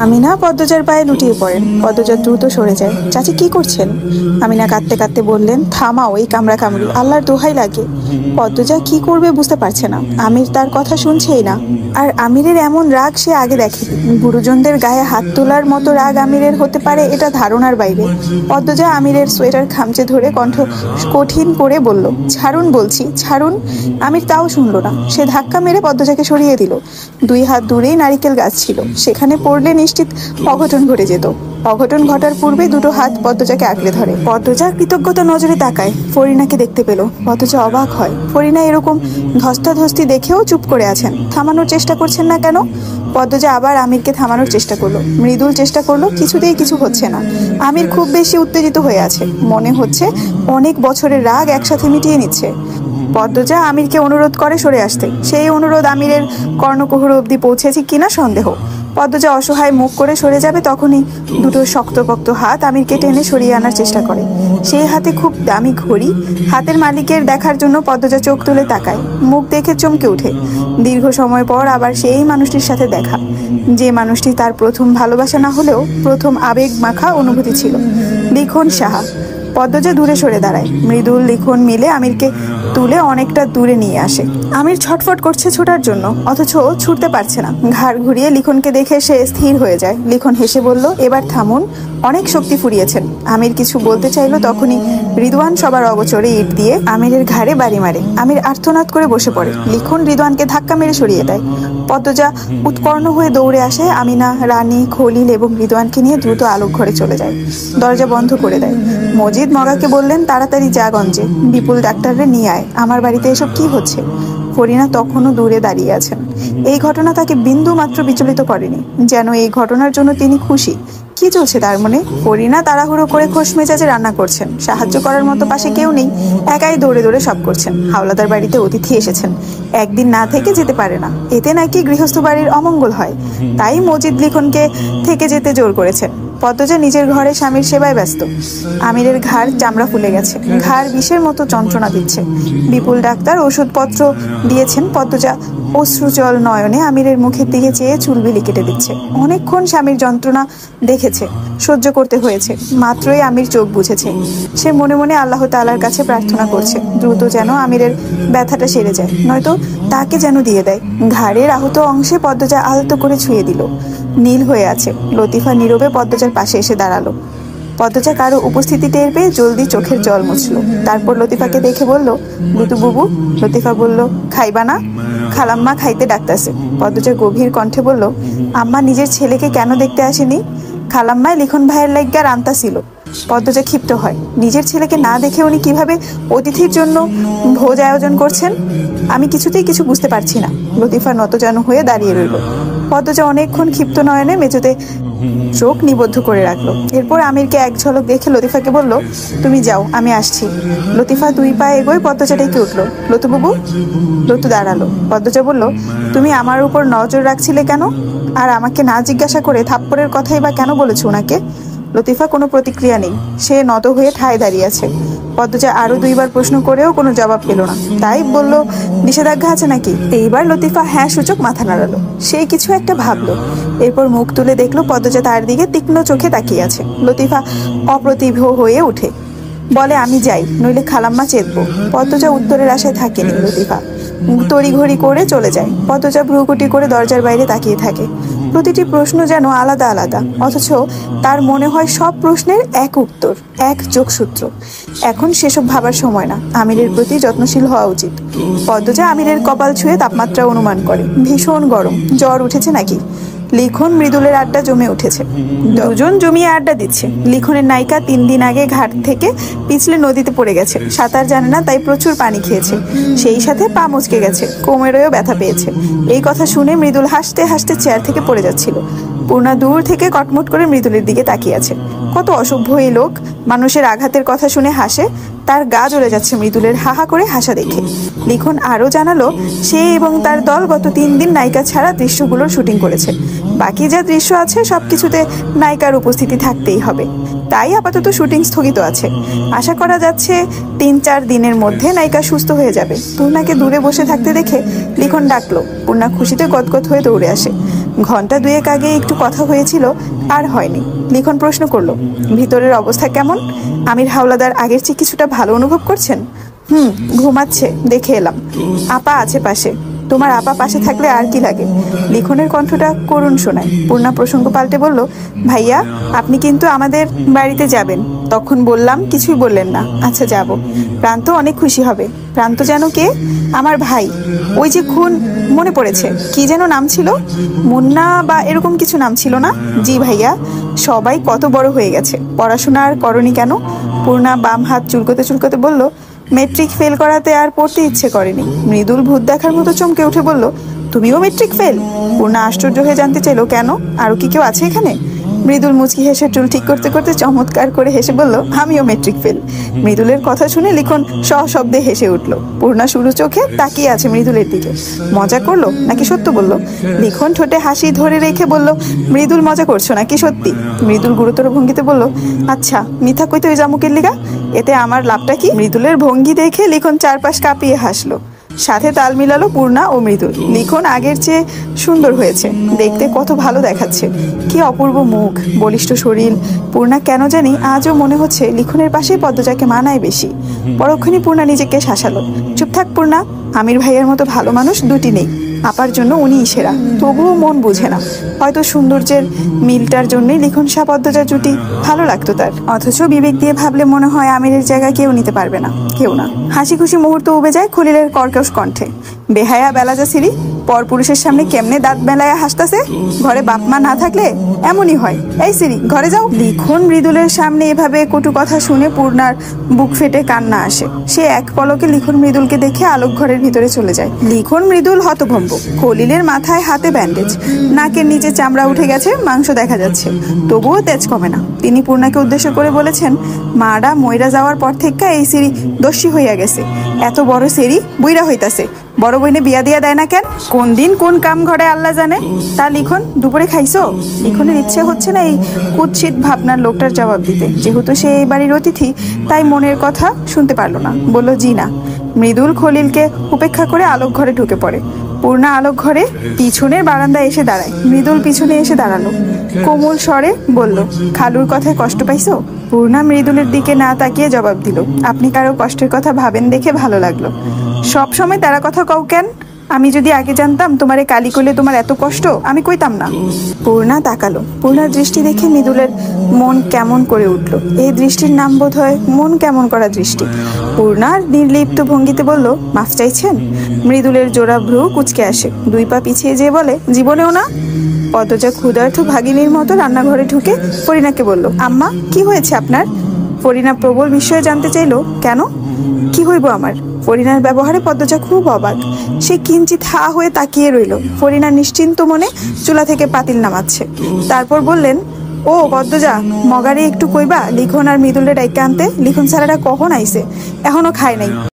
আমিনা পদ্মজার পায়ে লুটিয়ে পড়েন। পদ্মজা দ্রুত সরে যায়। চাচি কি করছেন? আমিনা কাঁদতে কাঁদতে বললেন, থামাও এই কামড়া কামড়ি, আল্লাহর দোহাই লাগে। পদ্মজা কি করবে বুঝতে পারছে না। আমির তার কথা শুনছেই না। আর আমিরের এমন রাগ সে আগে দেখেনি। গুরুজনদের গায়ে হাত তোলার মতো রাগ আমিরের হতে পারে এটা ধারণার বাইরে। পদ্মজা আমিরের সোয়েটার খামচে ধরে কণ্ঠ কঠিন করে বলল, ছাড়ুন বলছি, ছাড়ুন। আমির তাও শুনল না। সে ধাক্কা মেরে পদ্মজাকে সরিয়ে দিল। 2 হাত দূরেই নারিকেল গাছ ছিল, সেখানে পড়লে নিশ্চিত অঘটন ঘটে যেত। অঘটন ঘটার পূর্বে দুটো হাত পদ্মজাকে আঁকড়ে ধরে। পদ্মজা কৃতজ্ঞতা নজরে তাকায়, ফরিনাকে দেখতে পেল। পদ্মজা অবাক হয়। ফরিনা এরকম ধস্তাধস্তি দেখেও চুপ করে আছেন। থামানোর চেষ্টা করছেন না কেন? পদ্মজা আবার আমিরকে থামানোর চেষ্টা করলো, মৃদুল চেষ্টা করলো, কিছুতেই কিছু হচ্ছে না। আমির খুব বেশি উত্তেজিত হয়ে আছে। মনে হচ্ছে অনেক বছরের রাগ একসাথে মিটিয়ে নিচ্ছে। পদ্মজা আমিরকে অনুরোধ করে সরে আসতে। সেই অনুরোধ আমিরের কর্ণকুহর অবধি পৌঁছেছে কিনা সন্দেহ। পদ্মজা অসহায় মুখ করে সরে যাবে, তখনই দুটো শক্তপোক্ত হাত আমিরকে টেনে সরিয়ে আনার চেষ্টা করে। সেই হাতে খুব দামি ঘড়ি। হাতের মালিকের দেখার জন্য পদ্মজা চোখ তুলে তাকায়। মুখ দেখে চমকে ওঠে। দীর্ঘ সময় পর আবার সেই মানুষটির সাথে দেখা, যে মানুষটি তার প্রথম ভালোবাসা না হলেও প্রথম আবেগ মাখা অনুভূতি ছিল। লিখন সাহা। পদ্মজা দূরে সরে দাঁড়ায়। মৃদুল লিখন মিলে আমিরকে তুলে অনেকটা দূরে নিয়ে আসে। আমির ছটফট করছে ছোটার জন্য, অথচ ছুটতে পারছে না। ঘাড় ঘুরিয়ে লিখনকে দেখে সে স্থির হয়ে যায়। লিখন হেসে বলল, এবার থামুন, অনেক শক্তি ফুরিয়েছেন। আমির কিছু বলতে চাইলো, তখনই রিদওয়ান সবার অগোচরে ইট দিয়ে আমিরের ঘাড়ে বাড়ি মারে। আমির আর্তনাদ করে বসে পড়ে। লিখন রিদওয়ানকে ধাক্কা মেরে সরিয়ে দেয়। পদ্মজা উৎকর্ণ হয়ে দৌড়ে আসে। আমিনা, রানী, খলিল এবং রিদওয়ানকে নিয়ে দ্রুত আলোক ঘরে চলে যায়। দরজা বন্ধ করে দেয়। মজিদ মগাকে বললেন, তাড়াতাড়ি যা গঞ্জে, বিপুল ডাক্তাররে নিয়ে আয়। আমার বাড়িতে এসব কি হচ্ছে? ফরিনা তখনও দূরে দাঁড়িয়ে আছেন। এই ঘটনা তাকে বিন্দু মাত্র বিচলিত করেনি। যেন এই ঘটনার জন্য তিনি খুশি। কি চলছে তার মনে? ফরিনা তাড়াহুড়ো করে খোশ মেজাজে রান্না করছেন। সাহায্য করার মতো পাশে কেউ নেই। একাই দৌড়ে দৌড়ে সব করছেন। হাওলাদার বাড়িতে অতিথি এসেছেন, একদিন না থেকে যেতে পারে না। এতে নাকি গৃহস্থ বাড়ির অমঙ্গল হয়। তাই মজিদ লিখনকে থেকে যেতে জোর করেছেন। পদ্মজা নিজের ঘরে স্বামীর সেবায় ব্যস্ত। আমিরের ঘাড় চামড়া ফুলে গেছে, ঘাড় বিষের মতো যন্ত্রণা দিচ্ছে। বিপুল ডাক্তার ওষুধপত্র দিয়েছেন। পদ্মজা অশ্রুজল নয়নে আমিরের মুখের দিকে চেয়ে চুলবিলি কেটে দিচ্ছে। অনেকক্ষণ স্বামীর যন্ত্রণা দেখেছে, সহ্য করতে হয়েছে। মাত্রই আমির চোখ বুঝেছে। সে মনে মনে আল্লাহ তাআলার কাছে প্রার্থনা করছে, দ্রুত যেন আমিরের ব্যথাটা সেরে যায়, নয়তো তাকে যেন দিয়ে দেয়। ঘাড়ের আহত অংশে পদ্মজা আলতো করে ছুঁয়ে দিল। নীল হয়ে আছে। লতিফা নীরবে পদ্মজার পাশে এসে দাঁড়ালো। পদ্মজা কারো উপস্থিতি টের পেয়ে জলদি চোখের জল মুছলো। তারপর লতিফাকে দেখে বলল, বুতু বুবু। লতিফা বলল, খাইবা না? খালাম্মা খাইতে ডাকতেছে। পদ্মজা গভীর কণ্ঠে বলল, আম্মা নিজের ছেলেকে কেন দেখতে আসেনি? খালাম্মায় লিখন ভাইয়ের লাইগা রান্তা ছিল। পদ্মজা ক্ষিপ্ত হয়। নিজের ছেলেকে না দেখে উনি কিভাবে অতিথির জন্য ভোজ আয়োজন করছেন? আমি কিছুতেই কিছু বুঝতে পারছি না। লতিফা নতজানু হয়ে দাঁড়িয়ে রইল। পদ্মজা অনেকক্ষণ ক্ষিপ্ত নয়নে মেঝেতে চোখ নিবদ্ধ করে রাখলো। এরপর আমিরকে এক ঝলক দেখে লতিফাকে বলল, তুমি যাও, আমি আসছি। লতিফা 2 পা এগোয় পদ্মজা ডেকে উঠলো, লতু বাবু। লতু দাঁড়ালো। পদ্মজা বলল, তুমি আমার উপর নজর রাখছিলে কেন? আর আমাকে না জিজ্ঞাসা করে থাপ্পড়ের কথাই বা কেন বলেছো ওনাকে? লতিফা কোনো প্রতিক্রিয়া নেই। সে নত হয়ে ঠায় দাঁড়িয়ে আছে। পদ্মজা আরো 2 বার প্রশ্ন করেও কোনো জবাব পেল না। তাই বলল, নিষেধাজ্ঞা আছে নাকি? এইবার লতিফা হ্যাঁ সূচক মাথা নাড়ালো। সেই কিছু একটা ভাবলো। এরপর মুখ তুলে দেখলো পদ্মজা তার দিকে তীক্ষ্ণ চোখে তাকিয়ে আছে। লতিফা অপ্রতিভ হয়ে উঠে বলে, আমি যাই, নইলে খালাম্মা চেতবো। পদ্মজা উত্তরের আশায় থাকেনি। লতিফা তড়িঘড়ি করে চলে যায়। পদ্মজা ভ্রুকুটি করে দরজার বাইরে তাকিয়ে থাকে। প্রতিটি প্রশ্ন যেন আলাদা আলাদা, অথচ তার মনে হয় সব প্রশ্নের এক উত্তর, এক যোগসূত্র। এখন সেসব ভাবার সময় না। আমিরের প্রতি যত্নশীল হওয়া উচিত। পদ্মজা আমিরের কপাল ছুঁয়ে তাপমাত্রা অনুমান করে। ভীষণ গরম। জ্বর উঠেছে নাকি? লিখন মৃদুলের আড্ডা জমে উঠেছে। দুজন জমিয়ে আড্ডা দিচ্ছে। লিখনের নায়িকা 3 দিন আগে ঘাট থেকে পিছলে নদীতে পড়ে গেছে। সাঁতার জানে না, তাই প্রচুর পানি খেয়েছে। সেই সাথে পা মুচকে গেছে, কোমরেও ব্যথা পেয়েছে। এই কথা শুনে মৃদুল হাসতে হাসতে চেয়ার থেকে পড়ে যাচ্ছিল। পূর্ণা দূর থেকে কটমট করে মৃদুলের দিকে তাকিয়ে আছে। কত অসভ্য এই লোক! মানুষের আঘাতের কথা শুনে হাসে। তার গা জ্বলে যাচ্ছে মৃদুলের হাহা করে হাসা দেখে। লিখন আরও জানালো, সে এবং তার দল গত 3 দিন নায়িকা ছাড়া দৃশ্যগুলোর শুটিং করেছে। বাকি যা দৃশ্য আছে সবকিছুতে নায়িকার উপস্থিতি থাকতেই হবে। তাই আপাতত শুটিং স্থগিত আছে। আশা করা যাচ্ছে 3-4 দিনের মধ্যে নায়িকা সুস্থ হয়ে যাবে। পূর্ণাকে দূরে বসে থাকতে দেখে লিখন ডাকলো। পূর্ণা খুশিতে গদগদ হয়ে দৌড়ে আসে। ঘন্টা দুয়েক আগে একটু কথা হয়েছিল, আর হয়নি। লিখন প্রশ্ন করলো, ভিতরের অবস্থা কেমন? আমির হাওলাদার আগের চেয়ে কিছুটা ভালো অনুভব করছেন? ঘুমাচ্ছে, দেখে এলাম। আপা আছে পাশে। তোমার আপা পাশে থাকলে আর কি লাগে? লিখনের কণ্ঠটা করুণ শোনায়। পূর্ণা প্রসঙ্গ পাল্টে বলল, ভাইয়া আপনি কিন্তু আমাদের বাড়িতে যাবেন। তখন বললাম, কিছুই বললেন না। আচ্ছা যাব। প্রান্ত অনেক খুশি হবে। প্রান্ত যেন কে? আমার ভাই, ওই যে খুন। মনে পড়েছে, কি যেন নাম ছিল, মুন্না বা এরকম কিছু নাম ছিল না? জি ভাইয়া। সবাই কত বড় হয়ে গেছে, পড়াশোনা আর করনি কেন? পূর্ণা বাম হাত চুলকোতে চুলকোতে বলল, মেট্রিক ফেল করাতে আর পড়তে ইচ্ছে করেনি। মৃদুল ভূত দেখার মতো চমকে উঠে বলল, তুমিও মেট্রিক ফেল? পূর্ণা আশ্চর্য হয়ে জানতে চাইল, কেন, আরো কি কেউ আছে এখানে? মৃদুল মুচকি হেসে চুল ঠিক করতে করতে চমৎকার করে হেসে বলল, আমিও মেট্রিক ফেল। মৃদুলের কথা শুনে লিখন সশব্দে হেসে উঠল। পূর্ণা শুরু চোখে তাকিয়ে আছে মৃদুলের দিকে। মজা করলো নাকি সত্য বলল? লিখন ঠোঁটে হাসি ধরে রেখে বলল, মৃদুল মজা করছো নাকি সত্যি? মৃদুল গুরুতর ভঙ্গিতে বলল, আচ্ছা মিথ্যা কইতে ওই জামুকের লিগা? এতে আমার লাভটা কি? মৃদুলের ভঙ্গি দেখে লিখন চারপাশ কাঁপিয়ে হাসলো। সাথে তাল মিলালো পূর্ণা ও মৃদুল। লিখন আগের চেয়ে সুন্দর হয়েছে, দেখতে কত ভালো দেখাচ্ছে। কি অপূর্ব মুখ, বলিষ্ঠ শরীর। পূর্ণা কেন জানি আজও মনে হচ্ছে লিখনের পাশে পদ্মজাকে মানায় বেশি। পরক্ষণই পূর্ণা নিজেকে শাসালো। চুপ থাক পূর্ণা, আমির ভাইয়ের মতো ভালো মানুষ দুটি নেই। আপার জন্য উনিই সেরা, তবুও মন বুঝে না। হয়তো সৌন্দর্যের মিলটার জন্যই লিখন শাহ পদ্মজা জুটি ভালো লাগতো তার। অথচ বিবেক দিয়ে ভাবলে মনে হয় আমিরের জায়গা কেউ নিতে পারবে না, কেউ না। হাসি খুশি মুহূর্ত উবে যায় খলিলের কর্কশ কণ্ঠে। বেহায়া বেলাজা সিরি, পরপুরুষের সামনে কেমনে দাঁত মেলায়া হাসতাছে। ঘরে বাপ মা না থাকলে এমনই হয়। এই সিরি, ঘরে যাও। লিখন মৃদুলের সামনে এভাবে কটু কথা শুনে পূর্ণার বুক ফেটে কান্না আসে। সে এক পলকে লিখন মৃদুলকে দেখে আলোক ঘরের ভিতরে চলে যায়। লিখন মৃদুল হতভম্ব। খলিলের মাথায় হাতে ব্যান্ডেজ, নাকের নিচে চামড়া উঠে গেছে, মাংস দেখা যাচ্ছে, তবুও তেজ কমে না। তিনি পূর্ণাকে উদ্দেশ্য করে বলেছেন, মারা মইরা যাওয়ার পর থেকে এই সিরি দোষী হইয়া গেছে। এত বড় সেরি বুইরা হইতাছে, বড় বইনে বিয়া দিয়া দেয় না কেন? কোন দিন কোন কাম ঘরে আল্লাহ জানে। তা লিখন, দুপুরে খাইছো? লিখনের ইচ্ছে হচ্ছে না এই কুৎসিত ভাবনার লোকটার জবাব দিতে। যেহেতু সে এই বাড়ির অতিথি, তাই মনের কথা শুনতে পারলো না। বলল, জি না। মৃদুল খলিলকে উপেক্ষা করে আলোক ঘরে ঢুকে পড়ে। পূর্ণা আলোক ঘরে পিছনের বারান্দায় এসে দাঁড়ায়। মৃদুল পিছনে এসে দাঁড়ালো, কোমল স্বরে বলল, খালুর কথায় কষ্ট পাইছো? পূর্ণা মৃদুলের দিকে না তাকিয়ে জবাব দিল, আপনি কারো কষ্টের কথা ভাবেন দেখে ভালো লাগলো। সব সময় তারা কথা কও কেন? আমি যদি আগে জানতাম তোমারে কালি করলে তোমার এত কষ্ট, আমি কইতাম না। পূর্ণা তাকালো। পূর্ণার দৃষ্টি দেখে মৃদুলের মন কেমন করে উঠল। এই দৃষ্টির নাম বোধ হয় মন কেমন করা দৃষ্টি। পূর্ণার নির্লিপ্ত ভঙ্গিতে বলল, মাফ চাইছেন? মৃদুলের জোড়া ভ্রু কুচকে আসে, দুই পা পিছিয়ে যেয়ে বলে, জীবনেও না। পদ্মজা ক্ষুধার্ত ভাগিনীর মতো রান্নাঘরে ঢুকে ফরিনাকে বলল, আম্মা কি হয়েছে আপনার? ফরিনা প্রবল বিস্ময়ে জানতে চাইল, কেন, কি হইব আমার? ফরিনার ব্যবহারে পদ্মজা খুব অবাক। সে কিঞ্চিত হা হয়ে তাকিয়ে রইল। ফরিনা নিশ্চিন্ত মনে চুলা থেকে পাতিল নামাচ্ছে। তারপর বললেন, ও পদ্মজা, মগারে একটু কইবা লিখন আর মৃদুলের ডাইকা আনতে। লিখন ছাড়াটা কখন আইছে, এখনো খায় নাই।